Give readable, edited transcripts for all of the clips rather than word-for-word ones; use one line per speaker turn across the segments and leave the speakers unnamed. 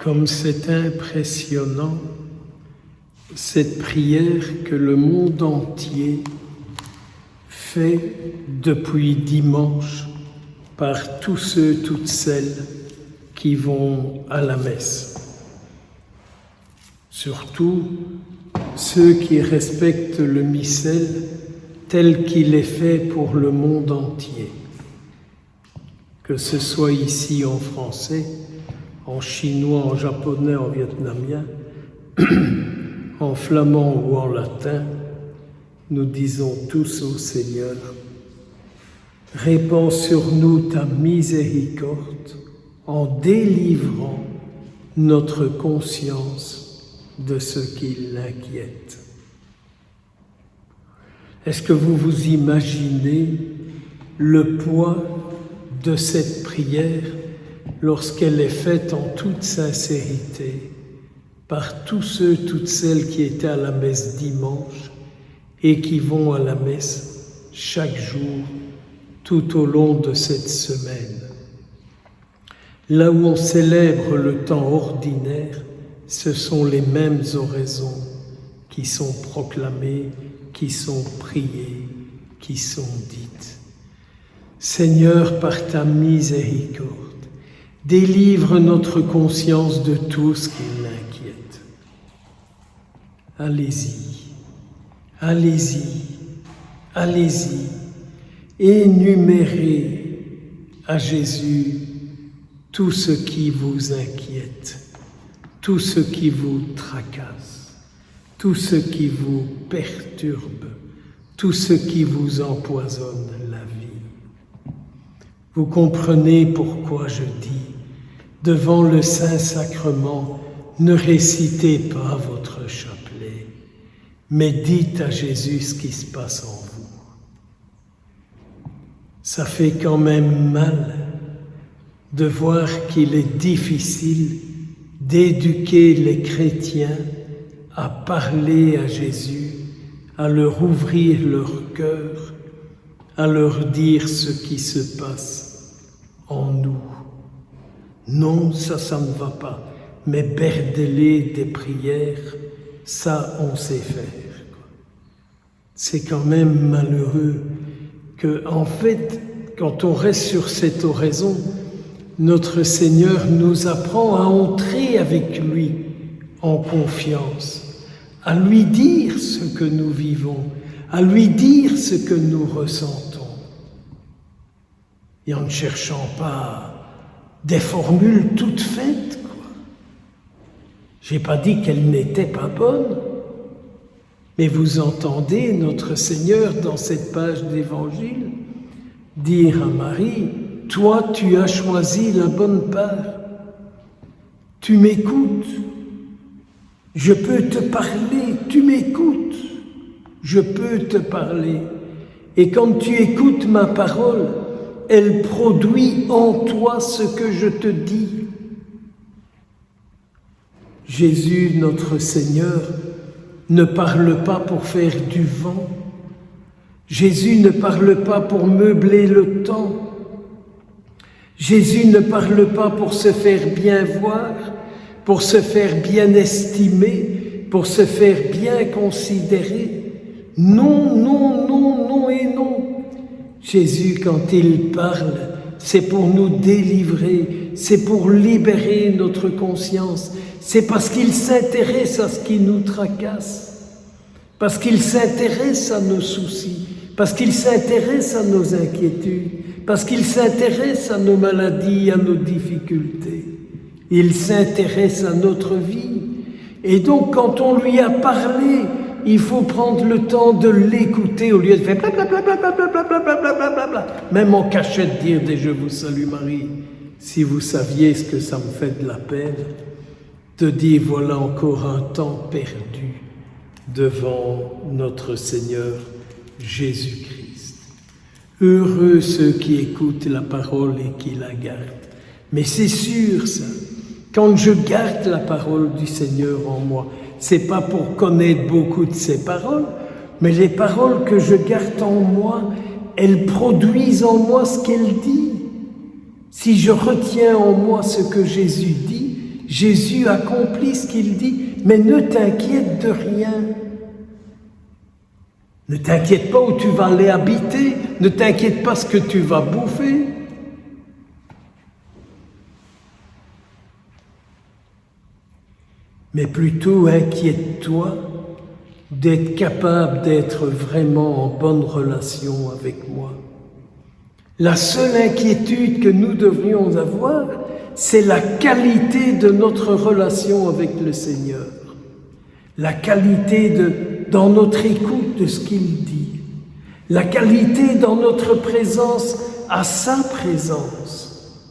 Comme c'est impressionnant, cette prière que le monde entier fait depuis dimanche par tous ceux, toutes celles qui vont à la messe. Surtout ceux qui respectent le missel tel qu'il est fait pour le monde entier. Que ce soit ici en français, en chinois, en japonais, en vietnamien, en flamand ou en latin, nous disons tous au Seigneur, répands sur nous ta miséricorde en délivrant notre conscience de ce qui l'inquiète. Est-ce que vous vous imaginez le poids de cette prière lorsqu'elle est faite en toute sincérité par tous ceux, toutes celles qui étaient à la messe dimanche et qui vont à la messe chaque jour tout au long de cette semaine. Là où on célèbre le temps ordinaire, ce sont les mêmes oraisons qui sont proclamées, qui sont priées, qui sont dites. Seigneur, par ta miséricorde, délivre notre conscience de tout ce qui l'inquiète. Allez-y, allez-y, allez-y, énumérez à Jésus tout ce qui vous inquiète, tout ce qui vous tracasse, tout ce qui vous perturbe, tout ce qui vous empoisonne la vie. Vous comprenez pourquoi je dis, devant le Saint-Sacrement, ne récitez pas votre chapelet, mais dites à Jésus ce qui se passe en vous. Ça fait quand même mal de voir qu'il est difficile d'éduquer les chrétiens à parler à Jésus, à leur ouvrir leur cœur, à leur dire ce qui se passe en nous. Non, ça ne va pas, mais berder des prières, ça on sait faire. C'est quand même malheureux que, en fait, quand on reste sur cette oraison, notre Seigneur nous apprend à entrer avec lui en confiance, à lui dire ce que nous vivons, à lui dire ce que nous ressentons. Et en ne cherchant pas des formules toutes faites, quoi. J'ai pas dit qu'elles n'étaient pas bonnes, mais vous entendez notre Seigneur dans cette page d'Évangile dire à Marie, toi tu as choisi la bonne part, tu m'écoutes, je peux te parler, tu m'écoutes, je peux te parler. Et quand tu écoutes ma parole, elle produit en toi ce que je te dis. Jésus, notre Seigneur, ne parle pas pour faire du vent. Jésus ne parle pas pour meubler le temps. Jésus ne parle pas pour se faire bien voir, pour se faire bien estimer, pour se faire bien considérer. Non, non, non, non et non. Jésus, quand il parle, c'est pour nous délivrer, c'est pour libérer notre conscience, c'est parce qu'il s'intéresse à ce qui nous tracasse, parce qu'il s'intéresse à nos soucis, parce qu'il s'intéresse à nos inquiétudes, parce qu'il s'intéresse à nos maladies, à nos difficultés. Il s'intéresse à notre vie. Et donc, quand on lui a parlé, il faut prendre le temps de l'écouter au lieu de faire blablabla, même en cachette dire des « Je vous salue Marie ». Si vous saviez ce que ça me fait de la peine, de dire voilà encore un temps perdu devant notre Seigneur Jésus-Christ. Heureux ceux qui écoutent la parole et qui la gardent. Mais c'est sûr ça, quand je garde la parole du Seigneur en moi, c'est pas pour connaître beaucoup de ses paroles, mais les paroles que je garde en moi, elles produisent en moi ce qu'elle dit. Si je retiens en moi ce que Jésus dit, Jésus accomplit ce qu'il dit, mais ne t'inquiète de rien. Ne t'inquiète pas où tu vas aller habiter, ne t'inquiète pas ce que tu vas bouffer. Mais plutôt inquiète-toi d'être capable d'être vraiment en bonne relation avec moi. La seule inquiétude que nous devrions avoir, c'est la qualité de notre relation avec le Seigneur. La qualité dans notre écoute de ce qu'il dit. La qualité dans notre présence à sa présence.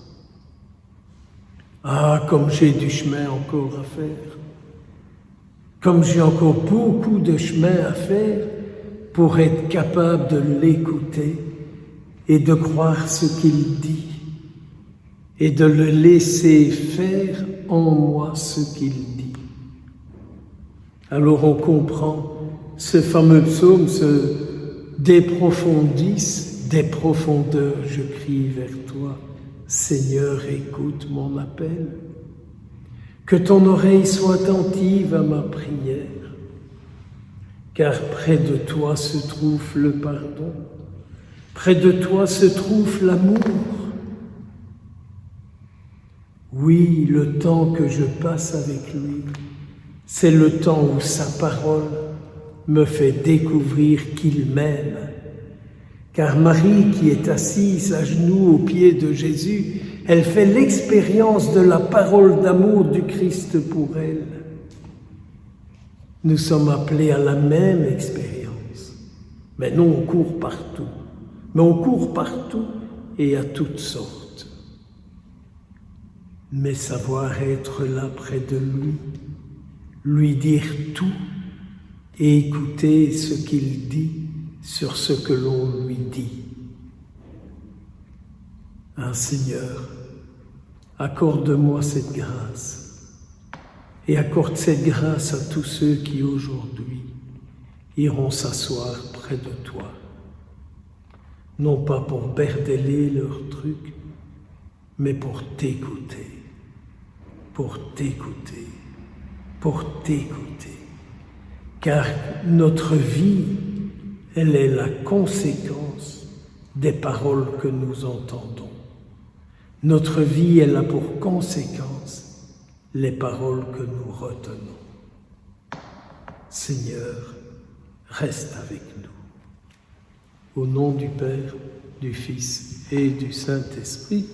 Ah, comme j'ai du chemin encore à faire. Comme j'ai encore beaucoup de chemin à faire pour être capable de l'écouter et de croire ce qu'il dit et de le laisser faire en moi ce qu'il dit. Alors on comprend ce fameux psaume, ce « Des profondis, des profondeurs, je crie vers toi, Seigneur, écoute mon appel. Que ton oreille soit attentive à ma prière, car près de toi se trouve le pardon, près de toi se trouve l'amour. Oui, le temps que je passe avec lui, c'est le temps où sa parole me fait découvrir qu'il m'aime. Car Marie, qui est assise à genoux aux pieds de Jésus, elle fait l'expérience de la parole d'amour du Christ pour elle. Nous sommes appelés à la même expérience. Mais non, on court partout. Mais on court partout et à toutes sortes. Mais savoir être là près de lui dire tout et écouter ce qu'il dit sur ce que l'on lui dit. Ah Seigneur, accorde-moi cette grâce et accorde cette grâce à tous ceux qui aujourd'hui iront s'asseoir près de toi. Non pas pour berdeler leurs trucs, mais pour t'écouter, pour t'écouter, pour t'écouter. Car notre vie, elle est la conséquence des paroles que nous entendons. Notre vie, elle a pour conséquence les paroles que nous retenons. Seigneur, reste avec nous. Au nom du Père, du Fils et du Saint-Esprit,